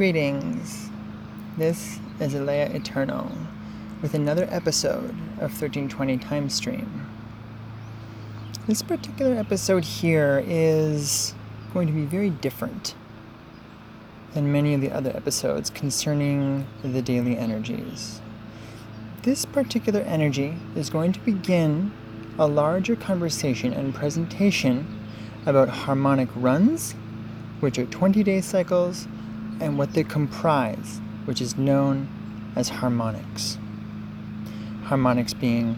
Greetings. This is Alea Eternal with another episode of 1320 Time Stream. This particular episode here is going to be very different than many of the other episodes concerning the daily energies. This particular energy is going to begin a larger conversation and presentation about harmonic runs, which are 20-day cycles, and what they comprise, which is known as harmonics. Harmonics being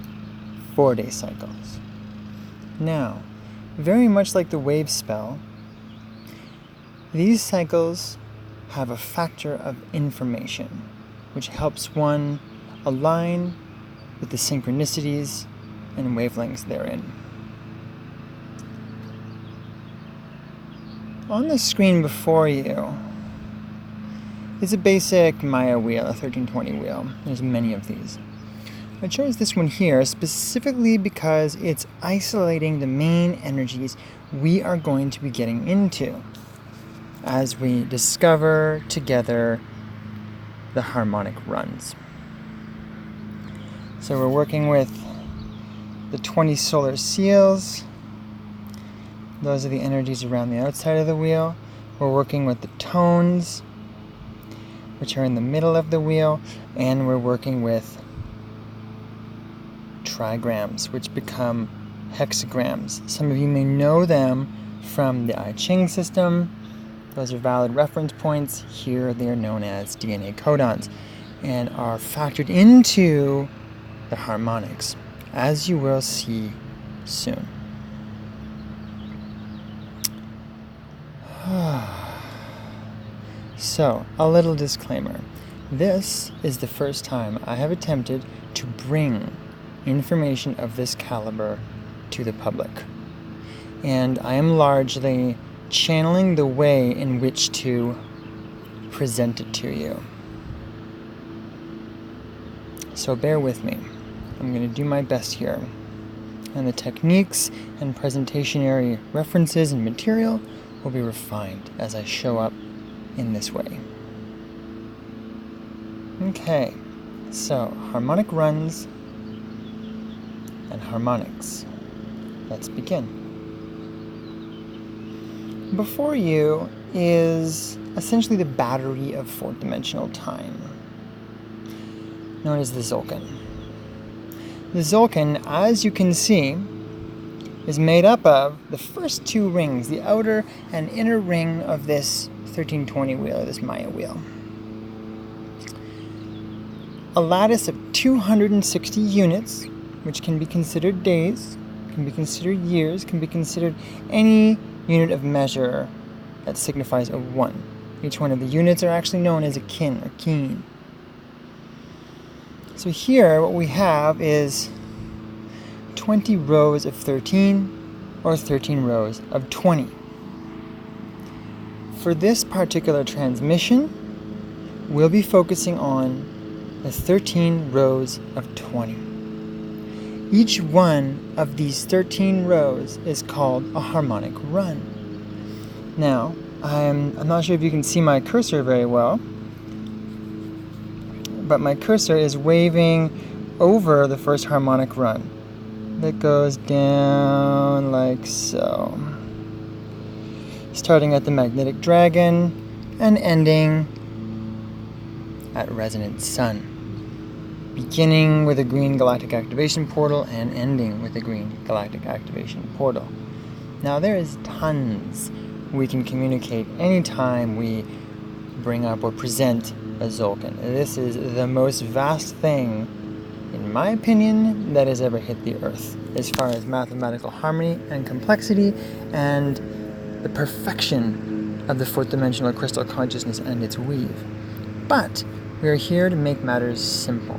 4-day cycles. Now, very much like the wave spell, these cycles have a factor of information, which helps one align with the synchronicities and wavelengths therein. On the screen before you is a basic Maya wheel, a 1320 wheel. There's many of these. I chose this one here specifically because it's isolating the main energies we are going to be getting into as we discover together the harmonic runs. So we're working with the 20 solar seals. Those are the energies around the outside of the wheel. We're working with the tones, which are in the middle of the wheel, and we're working with trigrams, which become hexagrams. Some of you may know them from the I Ching system. Those are valid reference points. Here they are known as DNA codons and are factored into the harmonics, as you will see soon. So, a little disclaimer. This is the first time I have attempted to bring information of this caliber to the public. And I am largely channeling the way in which to present it to you. So bear with me. I'm going to do my best here. And the techniques and presentationary references and material will be refined as I show up in this way. Okay, so harmonic runs and harmonics. Let's begin. Before you is essentially the battery of fourth-dimensional time, known as the tzolkin. The tzolkin, as you can see, is made up of the first two rings, the outer and inner ring of this 1320 wheel, or this Maya wheel. A lattice of 260 units, which can be considered days, can be considered years, can be considered any unit of measure that signifies a 1. Each one of the units are actually known as a kin or keen. So here what we have is 20 rows of 13 or 13 rows of 20. For this particular transmission, we'll be focusing on the 13 rows of 20. Each one of these 13 rows is called a harmonic run. Now, I'm not sure if you can see my cursor very well, but my cursor is waving over the first harmonic run that goes down like so, starting at the magnetic dragon and ending at resonant sun, beginning with a green galactic activation portal and ending with a green galactic activation portal. Now there is tons we can communicate anytime we bring up or present a tzolkin. This is the most vast thing, in my opinion, that has ever hit the earth, as far as mathematical harmony and complexity and the perfection of the fourth-dimensional crystal consciousness and its weave. But we are here to make matters simple.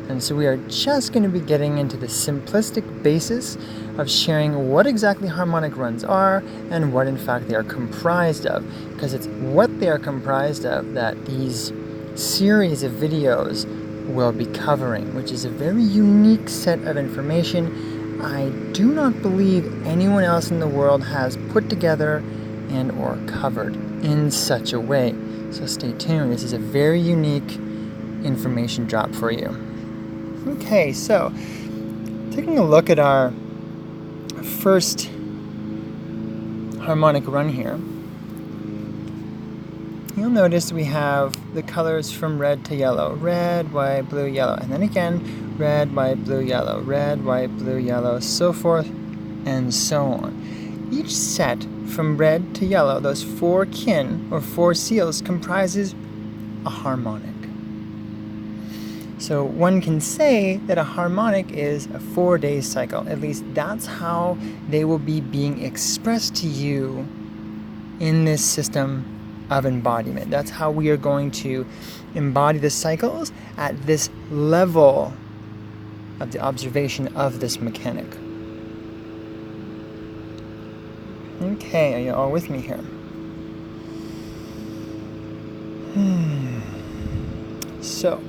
And so we are just going to be getting into the simplistic basis of sharing what exactly harmonic runs are and what in fact they are comprised of. Because it's what they are comprised of that these series of videos will be covering, which is a very unique set of information I do not believe anyone else in the world has put together and or covered in such a way. So stay tuned. This is a very unique information drop for you. Okay, so taking a look at our first harmonic run here, you'll notice we have the colors from red to yellow. Red, white, blue, yellow. And then again, red, white, blue, yellow. Red, white, blue, yellow, so forth and so on. Each set from red to yellow, those four kin or four seals, comprises a harmonic. So one can say that a harmonic is a 4-day cycle. At least that's how they will be being expressed to you in this system of embodiment. That's how we are going to embody the cycles at this level of the observation of this mechanic. Okay, are you all with me here? So,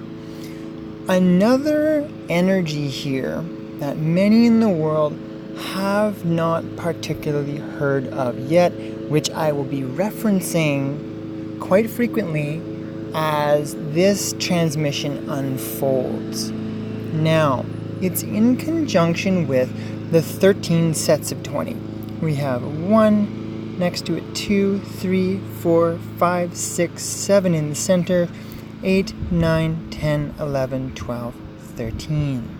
another energy here that many in the world have not particularly heard of yet, which I will be referencing quite frequently as this transmission unfolds. Now, it's in conjunction with the 13 sets of 20. We have 1, next to it 2, 3, 4, 5, 6, 7 in the center, 8, 9, 10, 11, 12, 13.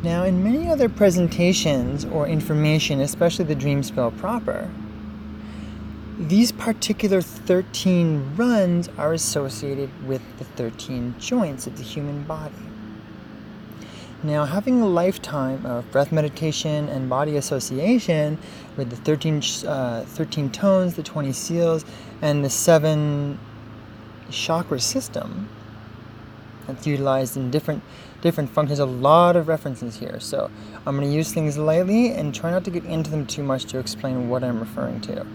Now, in many other presentations or information, especially the dreamspell proper, these particular 13 runs are associated with the 13 joints of the human body. Now, having a lifetime of breath meditation and body association with the 13 tones, the 20 seals, and the 7 chakra system that's utilized in different functions, a lot of references here. So I'm going to use things lightly and try not to get into them too much to explain what I'm referring to.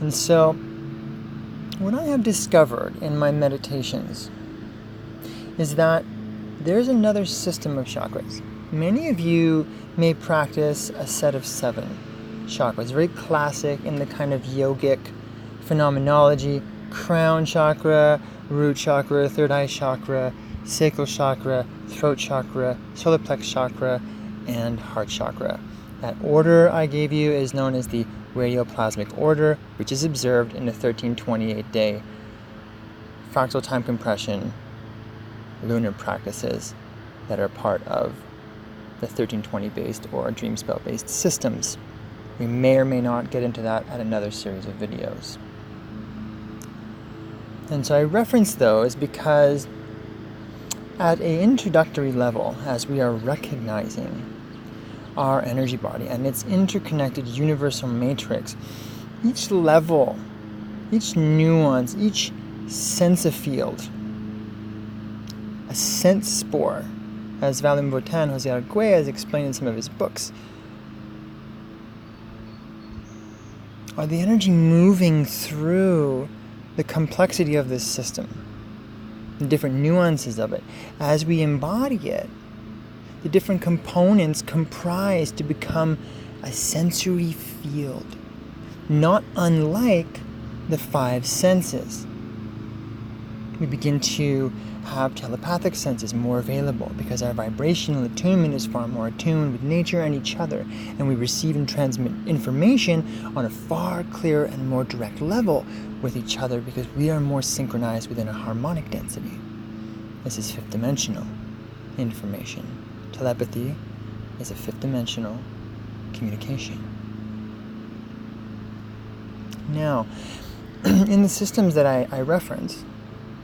And so, what I have discovered in my meditations is that there's another system of chakras. Many of you may practice a set of 7 chakras, very classic in the kind of yogic phenomenology: crown chakra, root chakra, third eye chakra, sacral chakra, throat chakra, solar plex chakra, and heart chakra. That order I gave you is known as the radioplasmic order, which is observed in the 1328-day fractal time compression lunar practices that are part of the 1320-based or dreamspell-based systems. We may or may not get into that at another series of videos. And so I reference those because at an introductory level, as we are recognizing our energy body and its interconnected universal matrix, each level, each nuance, each sense field, a sense spore, as Valim Votan Jose Arguelles has explained in some of his books, are the energy moving through the complexity of this system, the different nuances of it. As we embody it, the different components comprise to become a sensory field, not unlike the 5 senses. We begin to have telepathic senses more available because our vibrational attunement is far more attuned with nature and each other, and we receive and transmit information on a far clearer and more direct level with each other because we are more synchronized within a harmonic density. This is 5th dimensional information. Telepathy is a 5th dimensional communication. Now, in the systems that I reference,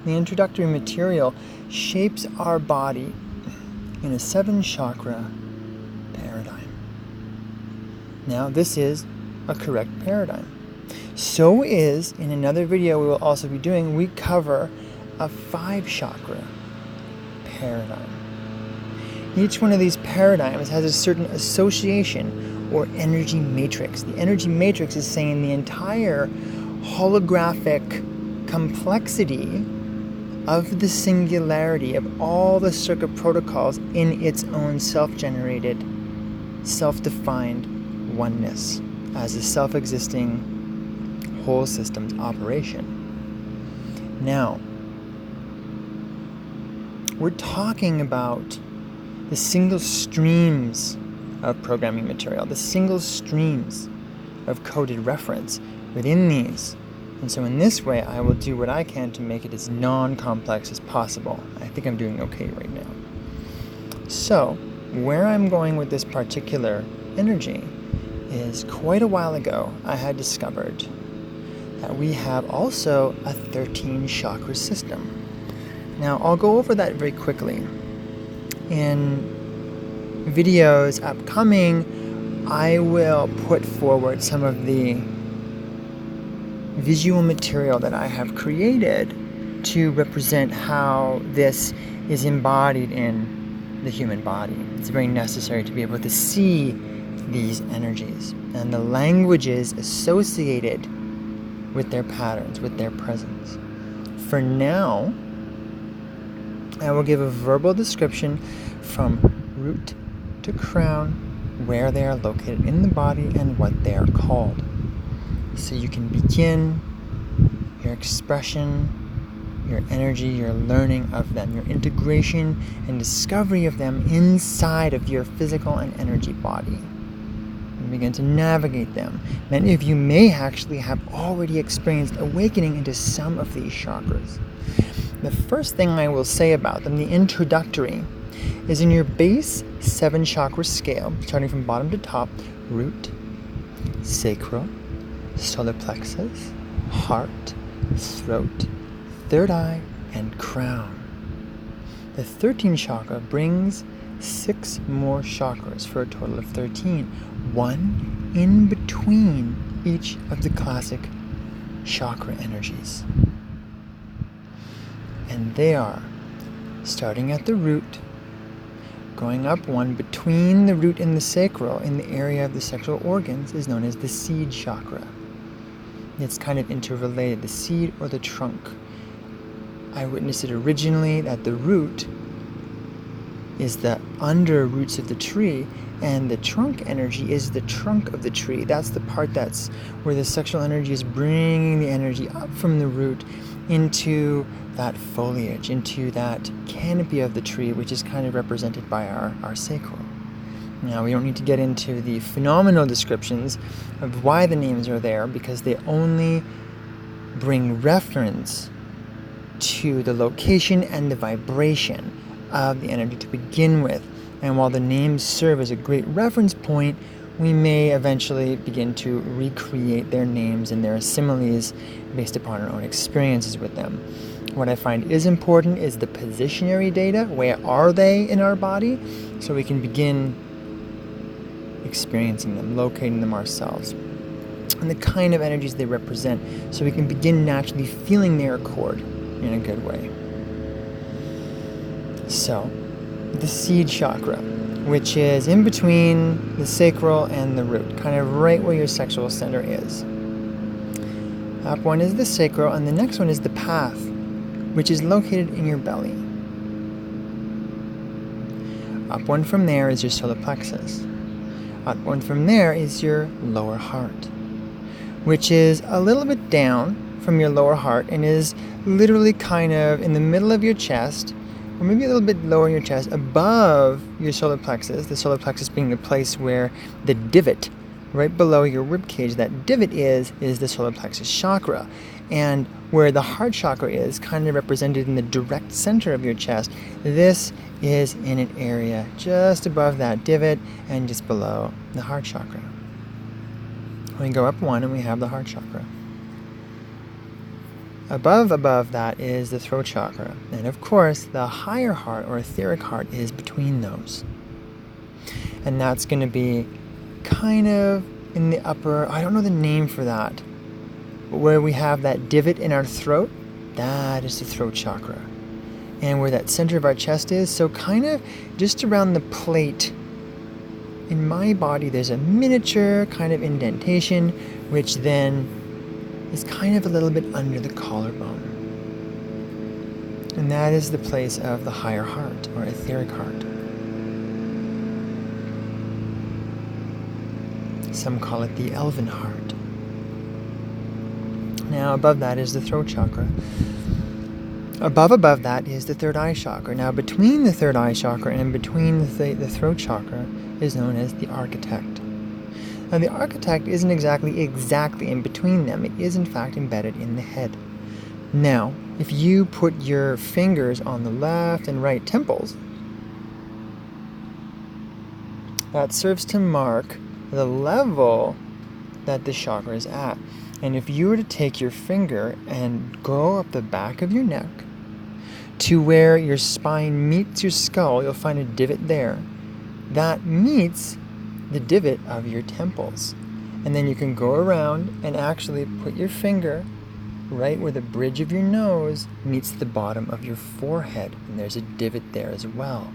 the introductory material shapes our body in a 7-chakra paradigm. Now, this is a correct paradigm. So is, in another video we will also be doing, we cover a 5-chakra paradigm. Each one of these paradigms has a certain association or energy matrix. The energy matrix is saying the entire holographic complexity of the singularity of all the circuit protocols in its own self-generated, self-defined oneness as a self-existing whole system's operation. Now, we're talking about the single streams of programming material, the single streams of coded reference within these. And so in this way, I will do what I can to make it as non-complex as possible. I think I'm doing okay right now. So, where I'm going with this particular energy is quite a while ago, I had discovered that we have also a 13 chakra system. Now, I'll go over that very quickly. In videos upcoming, I will put forward some of the visual material that I have created to represent how this is embodied in the human body. It's very necessary to be able to see these energies and the languages associated with their patterns, with their presence. For now, I will give a verbal description from root to crown, where they are located in the body and what they are called. So you can begin your expression, your energy, your learning of them, your integration and discovery of them inside of your physical and energy body. And begin to navigate them. Many of you may actually have already experienced awakening into some of these chakras. The first thing I will say about them, the introductory, is in your base 7 chakra scale, starting from bottom to top: root, sacral, solar plexus, heart, throat, third eye, and crown. The 13th chakra brings 6 more chakras for a total of 13, one in between each of the classic chakra energies. And they are starting at the root, going up one between the root and the sacral in the area of the sexual organs is known as the seed chakra. It's kind of interrelated, the seed or the trunk. I witnessed it originally that the root is the under roots of the tree, and the trunk energy is the trunk of the tree. That's the part that's where the sexual energy is bringing the energy up from the root into that foliage, into that canopy of the tree, which is kind of represented by our sacral. Now, we don't need to get into the phenomenal descriptions of why the names are there, because they only bring reference to the location and the vibration of the energy to begin with. And while the names serve as a great reference point, we may eventually begin to recreate their names and their similes based upon our own experiences with them. What I find is important is the positionary data. Where are they in our body? So we can begin experiencing them, locating them ourselves, and the kind of energies they represent, so we can begin naturally feeling their accord in a good way. So, the seed chakra, which is in between the sacral and the root, kind of right where your sexual center is. Up one is the sacral, and the next one is the path, which is located in your belly. Up one from there is your solar plexus. Up one from there is your lower heart, which is a little bit down from your lower heart and is literally kind of in the middle of your chest, or maybe a little bit lower in your chest, above your solar plexus, the solar plexus being the place where the divot right below your rib cage, that divot is the solar plexus chakra. And where the heart chakra is kind of represented in the direct center of your chest, this is in an area just above that divot and just below the heart chakra. We go up one and we have the heart chakra. Above that is the throat chakra. And of course, the higher heart or etheric heart is between those. And that's going to be kind of in the upper, I don't know the name for that, but where we have that divot in our throat, that is the throat chakra. And where that center of our chest is, so kind of just around the plate in my body, there's a miniature kind of indentation, which then is kind of a little bit under the collarbone. And that is the place of the higher heart or etheric heart. Some call it the elven heart. Now above that is the throat chakra. Above that is the third eye chakra. Now between the third eye chakra and between the throat chakra is known as the architect. Now the architect isn't exactly in between them. It is in fact embedded in the head. Now, if you put your fingers on the left and right temples, that serves to mark the level that the chakra is at. And if you were to take your finger and go up the back of your neck to where your spine meets your skull, you'll find a divot there. That meets the divot of your temples. And then you can go around and actually put your finger right where the bridge of your nose meets the bottom of your forehead. And there's a divot there as well.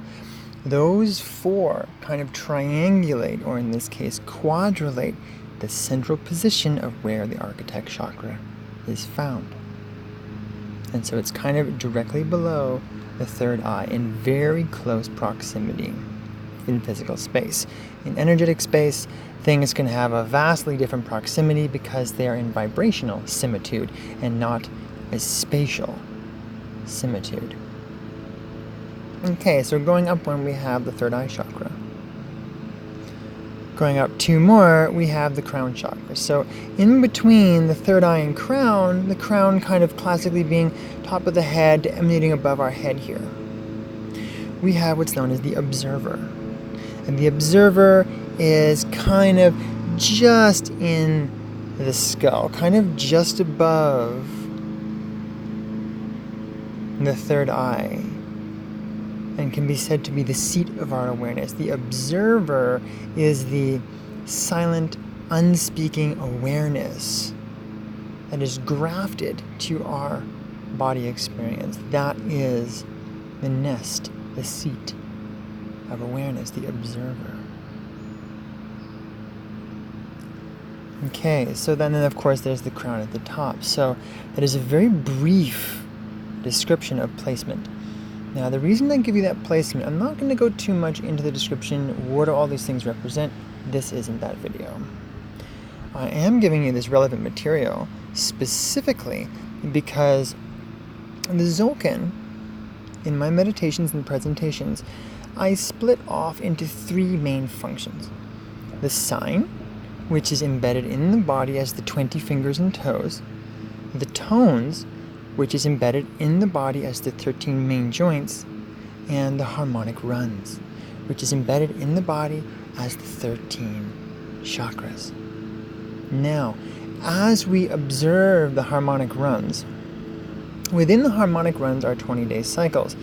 Those four kind of triangulate, or in this case quadrillate, the central position of where the architect chakra is found. And so it's kind of directly below the third eye, in very close proximity in physical space. In energetic space, things can have a vastly different proximity because they are in vibrational similitude and not a spatial similitude. Okay, so going up one, we have the third eye chakra. Going up two more, we have the crown chakra. So in between the third eye and crown, the crown kind of classically being top of the head, emanating above our head here, we have what's known as the observer. And the observer is kind of just in the skull, kind of just above the third eye, and can be said to be the seat of our awareness. The observer is the silent, unspeaking awareness that is grafted to our body experience. That is the nest, the seat of awareness, the observer. Okay, so then of course there's the crown at the top. So that is a very brief description of placement. Now, the reason I give you that placement, I'm not going to go too much into the description, what do all these things represent. This isn't that video. I am giving you this relevant material specifically because the tzolkin, in my meditations and presentations, I split off into three main functions. The sign, which is embedded in the body as the 20 fingers and toes. The tones, which is embedded in the body as the 13 main joints, and the harmonic runs, which is embedded in the body as the 13 chakras. Now, as we observe the harmonic runs, within the harmonic runs are 20-day cycles,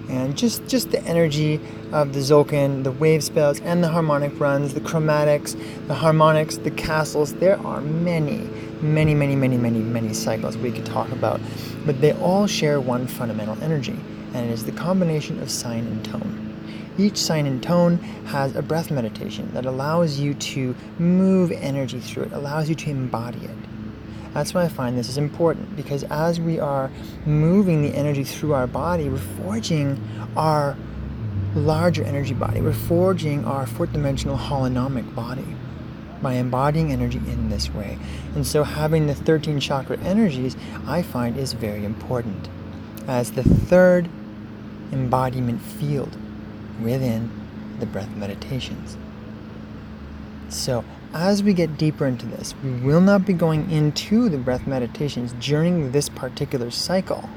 and just the energy of the tzolkin, the wave spells, and the harmonic runs, the chromatics, the harmonics, the castles, there are many cycles we could talk about, but they all share one fundamental energy, and it is the combination of sign and tone. Each sign and tone has a breath meditation that allows you to move energy through it, allows you to embody it. That's why I find this is important, because as we are moving the energy through our body, we're forging our larger energy body. We're forging our fourth-dimensional holonomic body by embodying energy in this way. And so having the 13 chakra energies, I find, is very important as the third embodiment field within the breath meditations. So as we get deeper into this, we will not be going into the breath meditations during this particular cycle.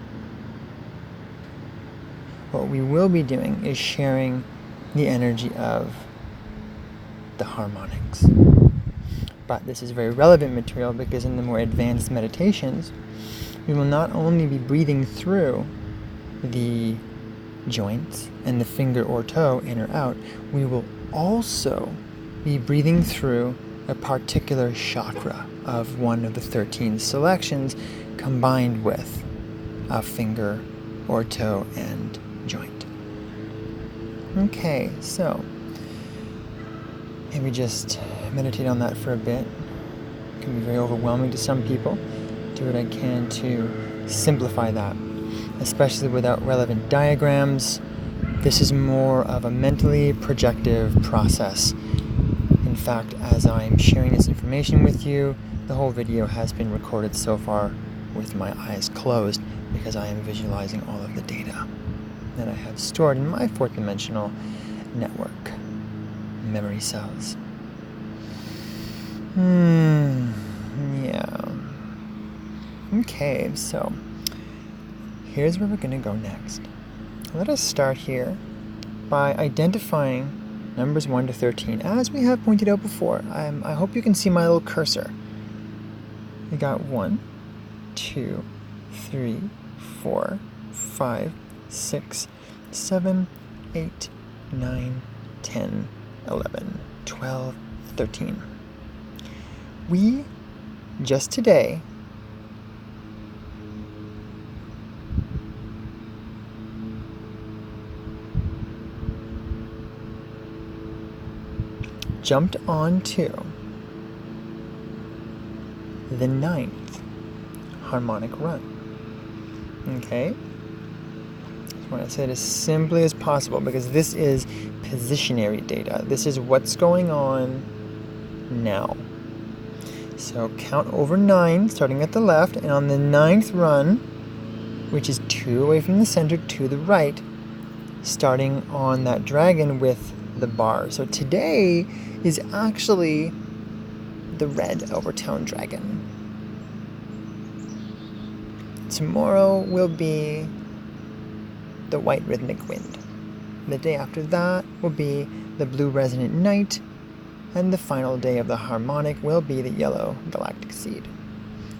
What we will be doing is sharing the energy of the harmonics. But this is very relevant material because in the more advanced meditations, we will not only be breathing through the joints and the finger or toe in or out, we will also be breathing through a particular chakra of one of the 13 selections combined with a finger or toe and joint. Okay, so maybe just meditate on that for a bit. It can be very overwhelming to some people. Do what I can to simplify that, especially without relevant diagrams. This is more of a mentally projective process. In fact, as I'm sharing this information with you, the whole video has been recorded so far with my eyes closed because I am visualizing all of the data that I have stored in my fourth dimensional network memory cells. Yeah. Okay, so here's where we're going to go next. Let us start here by identifying numbers 1 to 13. As we have pointed out before, I hope you can see my little cursor. We got 1, 2, 3, 4, 5, 6, 7, 8, 9, 10, 11, 12, 13. We, just today, jumped onto the 9th harmonic run. Okay? I want to say it as simply as possible because this is positionary data. This is what's going on now. So count over 9, starting at the left, and on the 9th run, which is 2 away from the center to the right, starting on that dragon with the bar. So today is actually the red overtone dragon. Tomorrow will be the white rhythmic wind. The day after that will be the blue resonant night, and the final day of the harmonic will be the yellow galactic seed.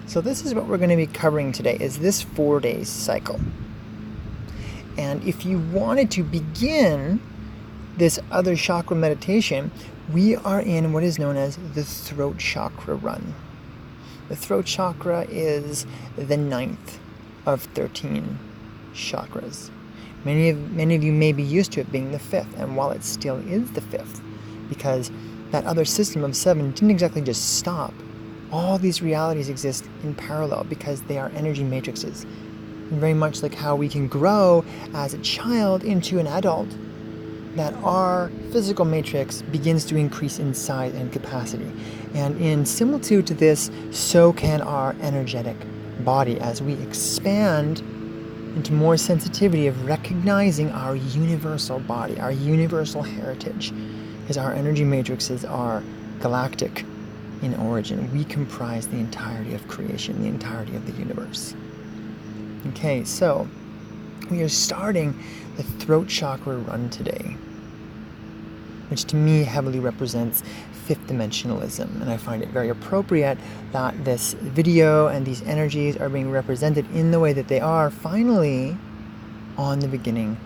So this is what we're going to be covering today, is this 4-day cycle. And if you wanted to begin this other chakra meditation, we are in what is known as the throat chakra run. The throat chakra is the 9th of 13 chakras. Many of you may be used to it being the 5th, and while it still is the 5th, because that other system of 7 didn't exactly just stop. All these realities exist in parallel because they are energy matrices. And very much like how we can grow as a child into an adult, that our physical matrix begins to increase in size and capacity. And in similitude to this, so can our energetic body as we expand into more sensitivity of recognizing our universal body, our universal heritage. Because our energy matrices are galactic in origin. We comprise the entirety of creation, the entirety of the universe. Okay, so we are starting the throat chakra run today, which to me heavily represents fifth dimensionalism, and I find it very appropriate that this video and these energies are being represented in the way that they are finally on the beginning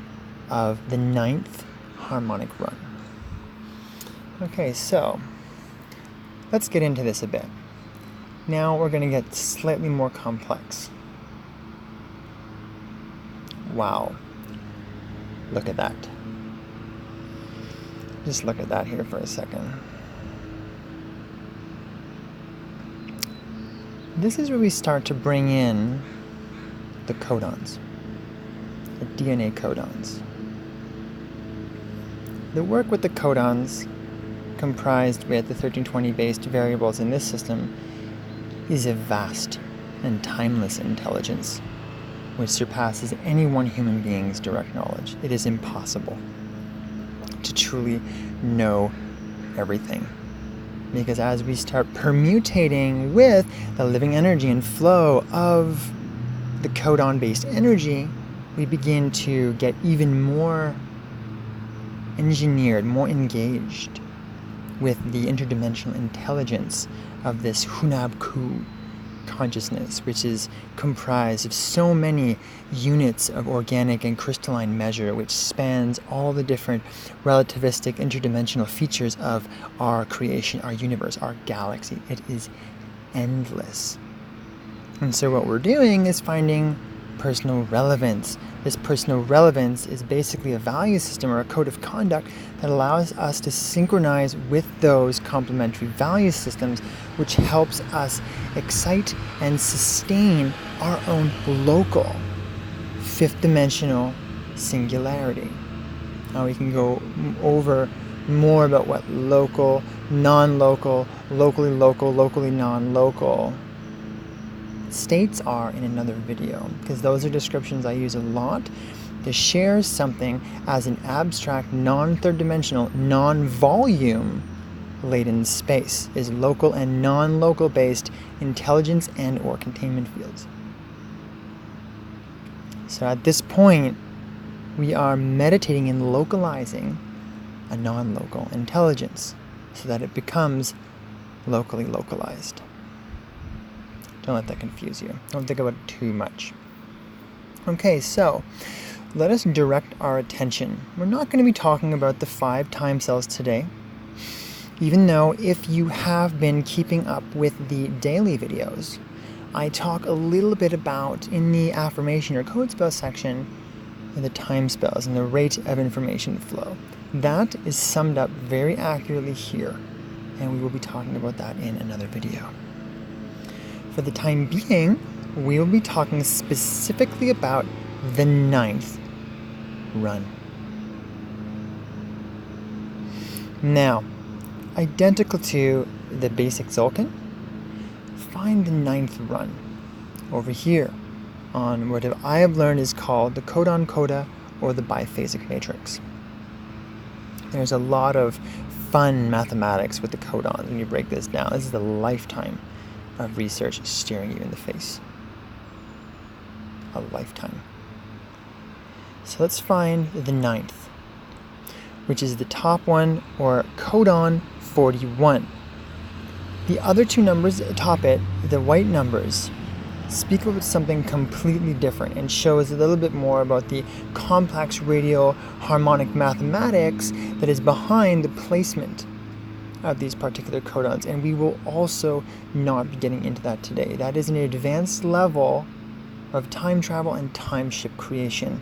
of the 9th harmonic run. Okay, so let's get into this a bit. Now we're going to get slightly more complex. Wow. Look at that. Just look at that here for a second. This is where we start to bring in the codons, the DNA codons. The work with the codons, comprised with the 1320 based variables in this system, is a vast and timeless intelligence which surpasses any one human being's direct knowledge. It is impossible to truly know everything, because as we start permutating with the living energy and flow of the codon based energy, we begin to get even more engineered, more engaged with the interdimensional intelligence of this Hunab-Ku consciousness, which is comprised of so many units of organic and crystalline measure, which spans all the different relativistic interdimensional features of our creation, our universe, our galaxy. It is endless. And so what we're doing is finding personal relevance. This personal relevance is basically a value system or a code of conduct that allows us to synchronize with those complementary value systems, which helps us excite and sustain our own local fifth dimensional singularity. Now we can go over more about what local, non-local, locally local, locally non-local states are in another video, because those are descriptions I use a lot to share something as an abstract, non-third dimensional, non-volume latent space is local and non-local based intelligence and or containment fields. So at this point, we are meditating and localizing a non-local intelligence so that it becomes locally localized. Don't let that confuse you. Don't think about it too much. Okay, so let us direct our attention. We're not going to be talking about the 5 time cells today, even though if you have been keeping up with the daily videos, I talk a little bit about, in the affirmation or code spell section, the time spells and the rate of information flow. That is summed up very accurately here, and we will be talking about that in another video. For the time being, we will be talking specifically about the 9th run. Now, identical to the basic tzolkin, find the 9th run over here on what I have learned is called the codon coda or the biphasic matrix. There's a lot of fun mathematics with the codons when you break this down. This is a lifetime of research staring you in the face. A lifetime. So let's find the 9th, which is the top one, or codon 41. The other 2 numbers atop it, the white numbers, speak about something completely different and show us a little bit more about the complex radial harmonic mathematics that is behind the placement of these particular codons, and we will also not be getting into that today. That is an advanced level of time travel and time ship creation,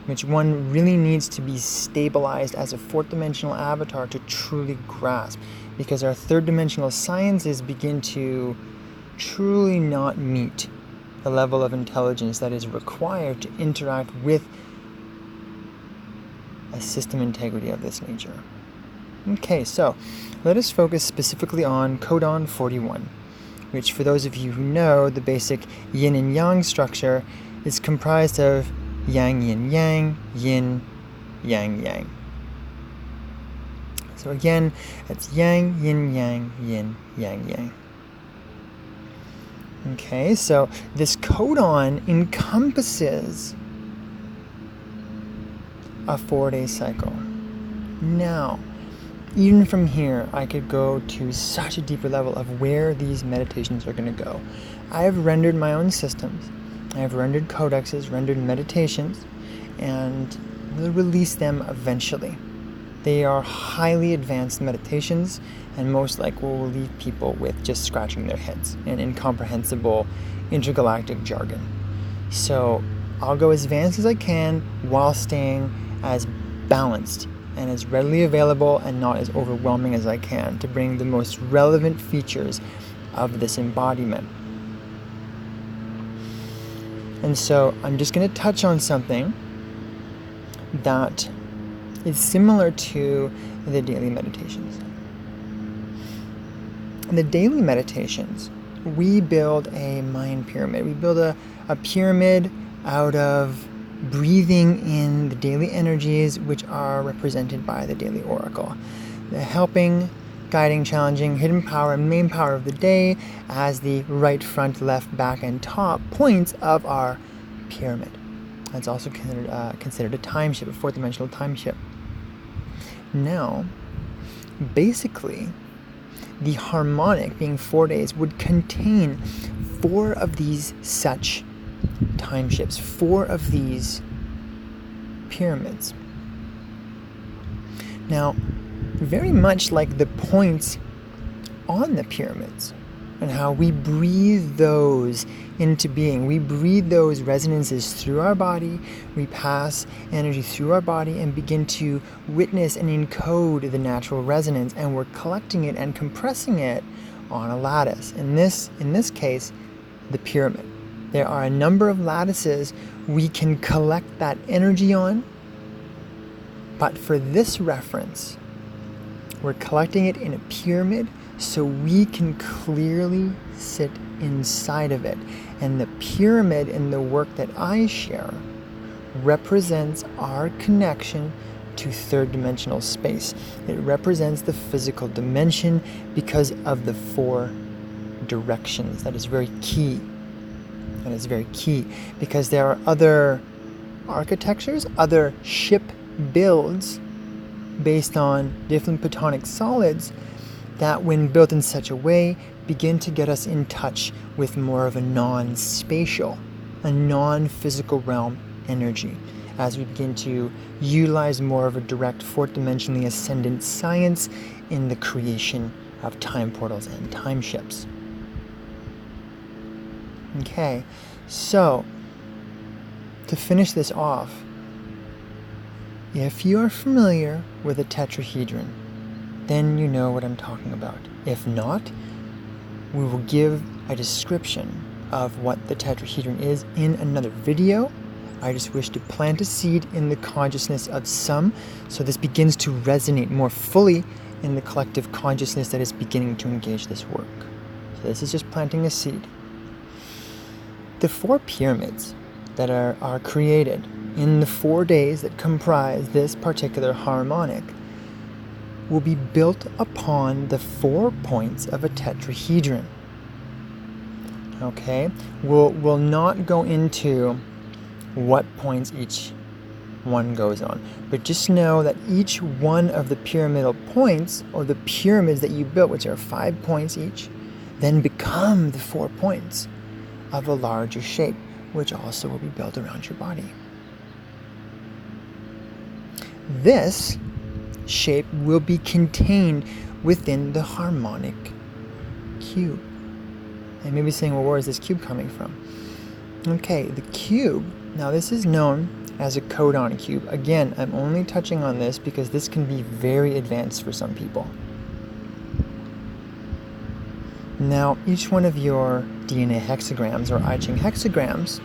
which one really needs to be stabilized as a 4th dimensional avatar to truly grasp, because our 3rd dimensional sciences begin to truly not meet the level of intelligence that is required to interact with a system integrity of this nature. Okay, so let us focus specifically on codon 41, which, for those of you who know, the basic yin and yang structure is comprised of yang, yin, yang, yin, yang, yang. So again, it's yang, yin, yang, yin, yang, yang. Okay, so this codon encompasses a 4-day cycle. Now, even from here, I could go to such a deeper level of where these meditations are going to go. I have rendered my own systems. I have rendered codexes, rendered meditations, and will release them eventually. They are highly advanced meditations, and most likely will leave people with just scratching their heads and incomprehensible intergalactic jargon. So I'll go as advanced as I can while staying as balanced and as readily available and not as overwhelming as I can to bring the most relevant features of this embodiment. And so I'm just going to touch on something that is similar to the daily meditations. In the daily meditations, we build a mind pyramid. We build a pyramid out of breathing in the daily energies, which are represented by the daily oracle. The helping, guiding, challenging, hidden power, and main power of the day as the right, front, left, back, and top points of our pyramid. That's also considered a time ship, a 4th dimensional time ship. Now, basically, the harmonic, being 4 days, would contain 4 of these such time ships, 4 of these pyramids. Now, very much like the points on the pyramids and how we breathe those into being. We breathe those resonances through our body, we pass energy through our body and begin to witness and encode the natural resonance, and we're collecting it and compressing it on a lattice. In this case, the pyramid. There are a number of lattices we can collect that energy on, but for this reference, we're collecting it in a pyramid so we can clearly sit inside of it. And the pyramid in the work that I share represents our connection to third dimensional space. It represents the physical dimension because of the 4 directions. That is very key. That is very key because there are other architectures, other ship builds based on different platonic solids that, when built in such a way, begin to get us in touch with more of a non-spatial, a non-physical realm energy, as we begin to utilize more of a direct 4th dimensionally ascendant science in the creation of time portals and time ships. Okay, so to finish this off, if you are familiar with a tetrahedron, then you know what I'm talking about. If not, we will give a description of what the tetrahedron is in another video. I just wish to plant a seed in the consciousness of some, so this begins to resonate more fully in the collective consciousness that is beginning to engage this work. So this is just planting a seed. The 4 pyramids that are created in the 4 days that comprise this particular harmonic will be built upon the 4 points of a tetrahedron. Okay, we'll not go into what points each one goes on, but just know that each one of the pyramidal points, or the pyramids that you built, which are 5 points each, then become the 4 points of a larger shape, which also will be built around your body. This shape will be contained within the harmonic cube. And maybe saying, well, where is this cube coming from? Okay, the cube, now this is known as a codon cube. Again, I'm only touching on this because this can be very advanced for some people. Now, each one of your DNA hexagrams, or I Ching hexagrams,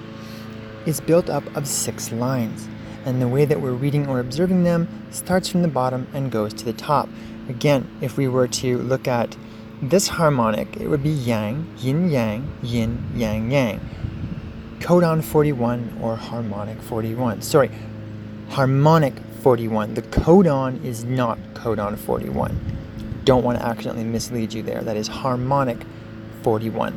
is built up of 6 lines. And the way that we're reading or observing them starts from the bottom and goes to the top. Again, if we were to look at this harmonic, it would be yang, yin yang, yin, yang, yang. Codon 41 or harmonic 41. Sorry, harmonic 41. The codon is not codon 41. Don't want to accidentally mislead you there. That is harmonic 41.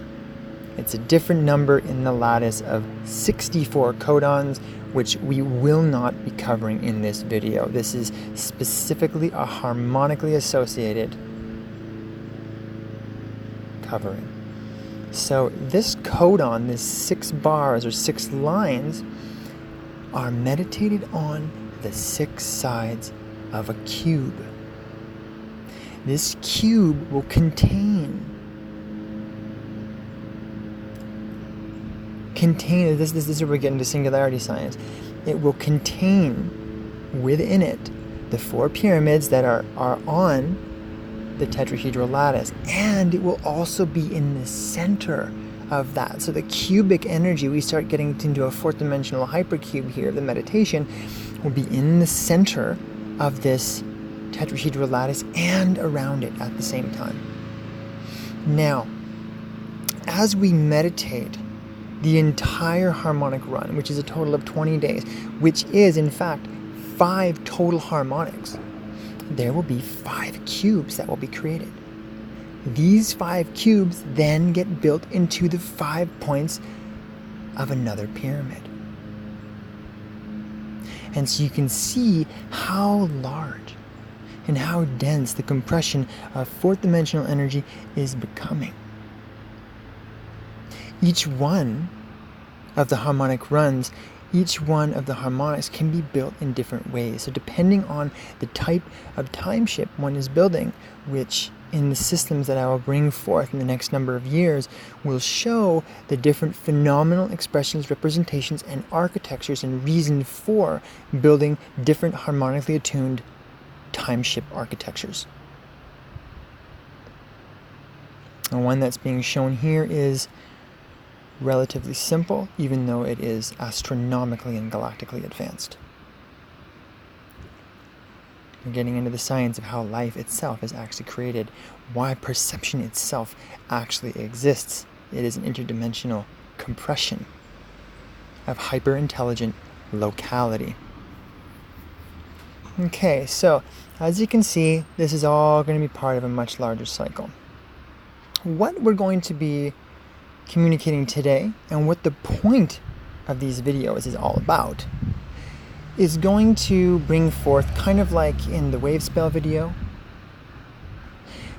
It's a different number in the lattice of 64 codons, which we will not be covering in this video. This is specifically a harmonically associated covering. So this codon, this 6 bars or 6 lines, are meditated on the 6 sides of a cube. This cube will contain this is where we get into singularity science. It will contain within it the 4 pyramids that are on the tetrahedral lattice, and it will also be in the center of that. So the cubic energy, we start getting into a 4th dimensional hypercube here, the meditation, will be in the center of this tetrahedral lattice and around it at the same time. Now, as we meditate the entire harmonic run, which is a total of 20 days, which is in fact 5 total harmonics, there will be 5 cubes that will be created. These 5 cubes then get built into the 5 points of another pyramid. And so you can see how large and how dense the compression of 4th dimensional energy is becoming. Each one of the harmonic runs, each one of the harmonics can be built in different ways. So depending on the type of time ship one is building, which in the systems that I will bring forth in the next number of years will show the different phenomenal expressions, representations, and architectures and reason for building different harmonically attuned time ship architectures. And one that's being shown here is relatively simple, even though it is astronomically and galactically advanced. We're getting into the science of how life itself is actually created, why perception itself actually exists, It is an interdimensional compression of hyper-intelligent locality. Okay, so as you can see, this is all going to be part of a much larger cycle. What we're going to be communicating today, and what the point of these videos is all about, is going to bring forth, kind of like in the wave spell video,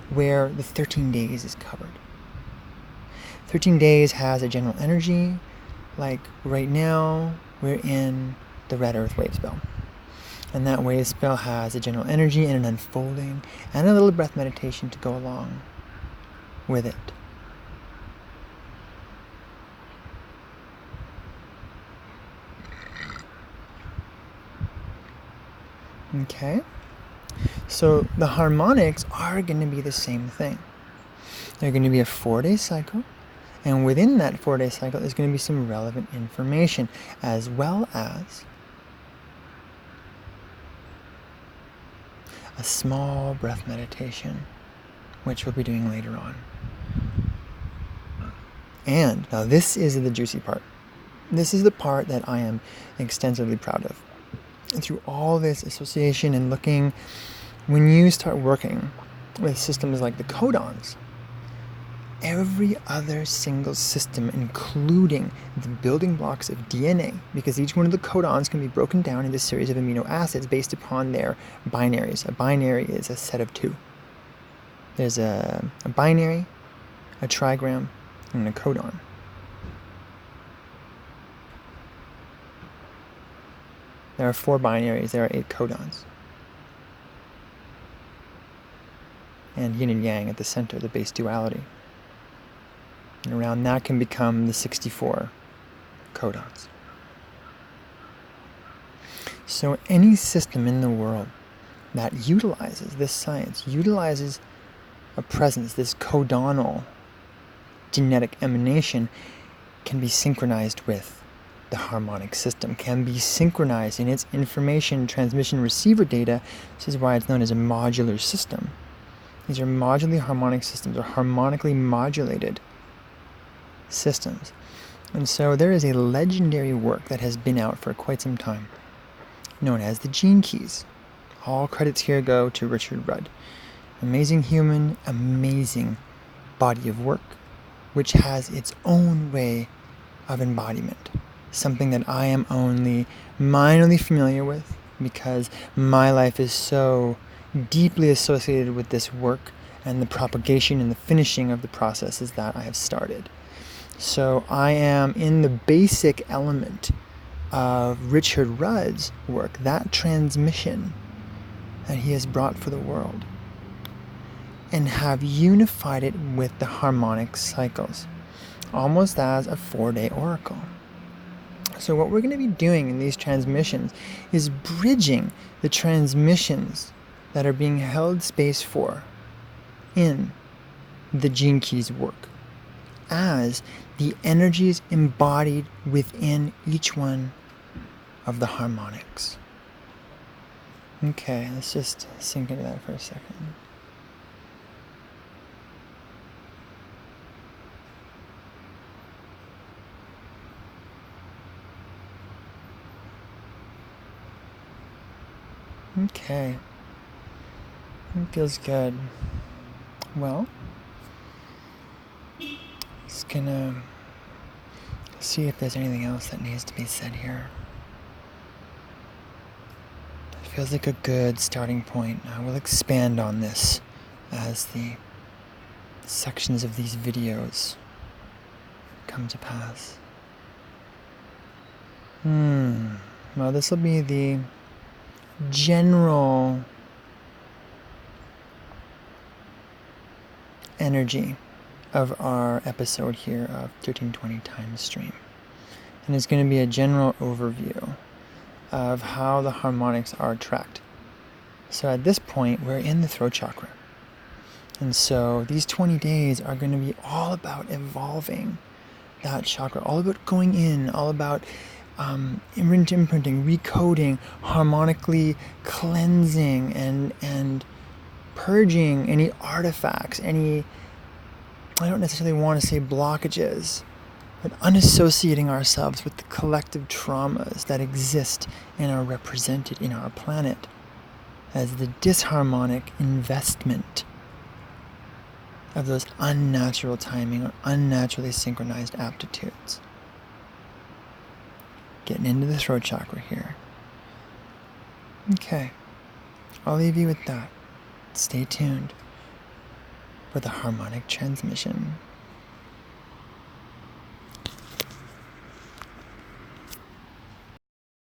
where the 13 days is covered. 13 days has a general energy, like right now we're in the red earth wave spell. And that wave spell has a general energy and an unfolding and a little breath meditation to go along with it. Okay, so the harmonics are going to be the same thing. They're going to be a 4-day cycle, and within that 4-day cycle there's going to be some relevant information, as well as a small breath meditation, which we'll be doing later on. And now this is the juicy part. This is the part that I am extensively proud of. And through all this association and looking, when you start working with systems like the codons, every other single system, including the building blocks of DNA, because each one of the codons can be broken down into a series of amino acids based upon their binaries. A binary is a set of two. There's a binary, a trigram, and a codon. There are 4 binaries, there are 8 codons. And yin and yang at the center, the base duality. And around that can become the 64 codons. So any system in the world that utilizes this science, utilizes a presence, this codonal genetic emanation, can be synchronized with the harmonic system, can be synchronized in its information transmission receiver data. This is why it's known as a modular system. These are modularly harmonic systems, or harmonically modulated systems. And so there is a legendary work that has been out for quite some time, known as the Gene Keys. All credits here go to Richard Rudd. Amazing human, amazing body of work, which has its own way of embodiment. Something that I am only minorly familiar with, because my life is so deeply associated with this work and the propagation and the finishing of the processes that I have started. So I am in the basic element of Richard Rudd's work, that transmission that he has brought for the world, and have unified it with the harmonic cycles, almost as a 4-day oracle. So what we're going to be doing in these transmissions is bridging the transmissions that are being held space for in the Gene Keys work, as the energies embodied within each one of the harmonics. Okay, let's just sink into that for a second. Okay, it feels good. Well, just gonna see if there's anything else that needs to be said here. It feels like a good starting point. I will expand on this as the sections of these videos come to pass. Well, this will be the general energy of our episode here of 1320 Times Stream. And it's going to be a general overview of how the harmonics are tracked. So at this point, we're in the throat chakra. And so these 20 days are going to be all about evolving that chakra, all about going in, all about imprinting, recoding, harmonically cleansing and purging any artifacts, any I don't necessarily want to say blockages, but unassociating ourselves with the collective traumas that exist and are represented in our planet as the disharmonic investment of those unnatural timing or unnaturally synchronized aptitudes. Getting into the throat chakra here. Okay, I'll leave you with that. Stay tuned for the harmonic transmission.